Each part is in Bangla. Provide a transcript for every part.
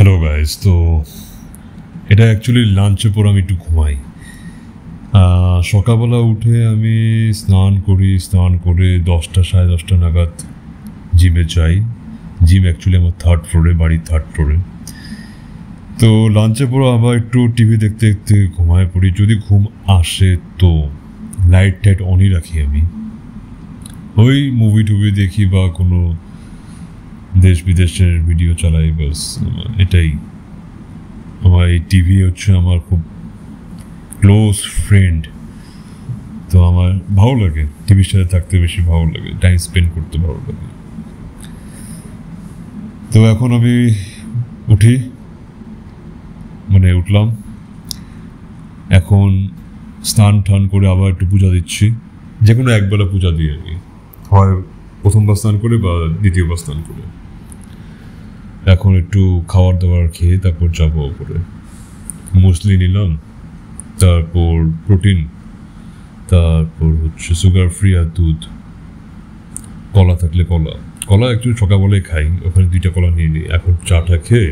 হ্যালো গাইস, তো এটা অ্যাকচুয়ালি লাঞ্চের পর আমি একটু ঘুমাই। সকালবেলা উঠে আমি স্নান করে 10টা সাড়ে 10টা নাগাদ জিমে যাই। জিম অ্যাকচুয়ালি আমার 3rd ফ্লোরে, বাড়ির 3rd ফ্লোরে। তো লাঞ্চের পর আবার একটু টিভি দেখতে দেখতে ঘুমায় পড়ি। যদি ঘুম আসে তো লাইট টাইট অনই রাখি আমি, ওই মুভি টুভি দেখি বা কোনো দেশ বিদেশের ভিডিও চালাই, বাস এটাই। আমার এই টিভি হচ্ছে আমার খুব ক্লোজ ফ্রেন্ড, তো আমার ভালো লাগে টিভির সাথে থাকতে, বেশি ভালো লাগে, টাইম স্পেন্ড করতে ভালো লাগে। তো এখন আমি উঠলাম, এখন স্নান টান করে আবার একটু পূজা দিচ্ছি। যে কোনো একবেলা পূজা দিই আমি, হয় প্রথমবার স্নান করে বা দ্বিতীয়বার স্নান করে। এখন একটু খাবার দাবার খেয়ে তারপর যাবো উপরে। মুসলি নিলাম, তারপর প্রোটিন, তারপর হচ্ছে সুগার ফ্রি আর দুধ, কলা থাকলে কলা একটু সকালবেলায় খাই, ওখানে 2টা কলা নিয়ে নিই। এখন চাটা খেয়ে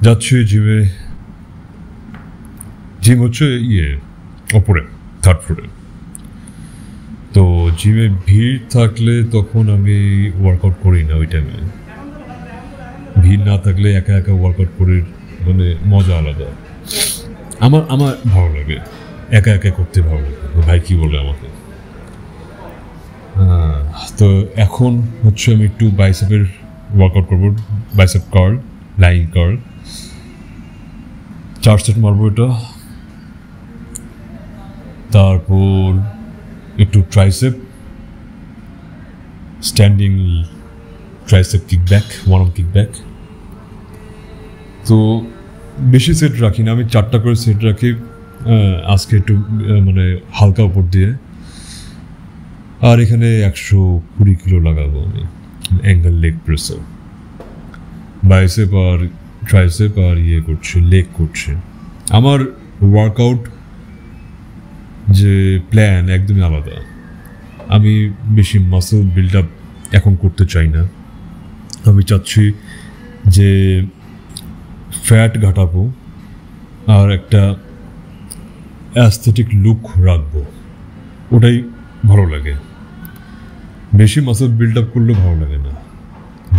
যাচ্ছি জিমে। জিম হচ্ছে ওপরে 3rd ফ্লোরে। তো জিমে ভিড় থাকলে তখন আমি ওয়ার্কআউট করি না, ওই টাইমে ভিড় না থাকলে একা একা ওয়ার্কআউট করে মানে মজা আলাদা। আমার ভালো লাগে, একা একা করতে ভালো লাগে। ভাই কি বলে আমাকে। তো এখন হচ্ছে আমি একটু বাইসেপের ওয়ার্কআউট করবো, bicep curl, lying curl, 4 set মারবো এটা। তারপর একটু tricep, standing tricep kickback, one arm kickback. তো বেশি সেট রাখি না আমি, 4টা করে সেট রাখি। আজকে একটু মানে হালকা উপর দিয়ে। আর এখানে 120 কিলো লাগাবো আমি অ্যাঙ্গেল লেগ প্রেসে, বাইসেপ আর ট্রাইসেপ আর করছে, লেগ করছে। আমার ওয়ার্কআউট যে প্ল্যান একদমই আলাদা। আমি বেশি মাসল বিল্ড আপ এখন করতে চাই না। আমি চাচ্ছি যে ফ্যাট ঘটাবো আর একটা অ্যাস্থেটিক লুক রাখবো, ওটাই ভালো লাগে। বেশি মাসল বিল্ড আপ করলেও ভালো লাগে না,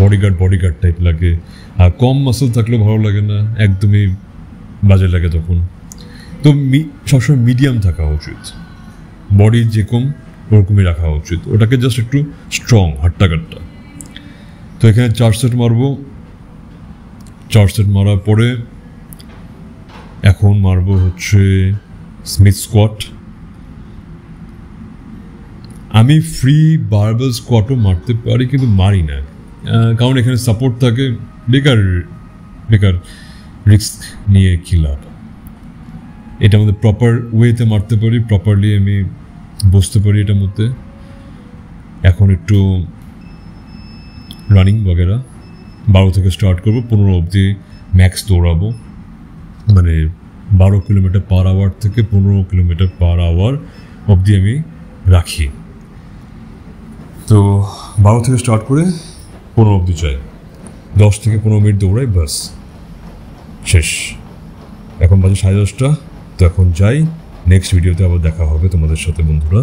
বডিগার্ড টাইপ লাগে। আর কম মাসল থাকলেও ভালো লাগে না, একদমই বাজে লাগে তখন। তো সবসময় মিডিয়াম থাকা উচিত, বডি যেরকম ওরকমই রাখা উচিত, ওটাকে জাস্ট একটু স্ট্রং, হাট্টা। তো এখানে 4 সেট মারবো। 4 সেট মারার পরে এখন মারবো হচ্ছে স্মিথ স্কোয়াট। আমি ফ্রি বারবেল স্কোয়াটও মারতে পারি, কিন্তু মারি না, কারণ এখানে সাপোর্ট থাকে। বেকার রিস্ক নিয়ে কি লাভ। এটার মধ্যে প্রপার ওয়েতে মারতে পারি, প্রপারলি আমি বসতে পারি এটার মধ্যে। এখন একটু রানিং বগেরা 12 থেকে স্টার্ট করবো, 15 অবধি ম্যাক্স দৌড়াবো। মানে 12 কিলোমিটার পার আওয়ার থেকে 15 কিলোমিটার পার আওয়ার অবধি আমি রাখি। তো 12 থেকে স্টার্ট করে 15 অবধি যাই, 10 থেকে 15 মিনিট দৌড়াই, বাস শেষ। এখন বাজে 10:30। তো এখন যাই, নেক্সট ভিডিওতে আবার দেখা হবে তোমাদের সাথে বন্ধুরা।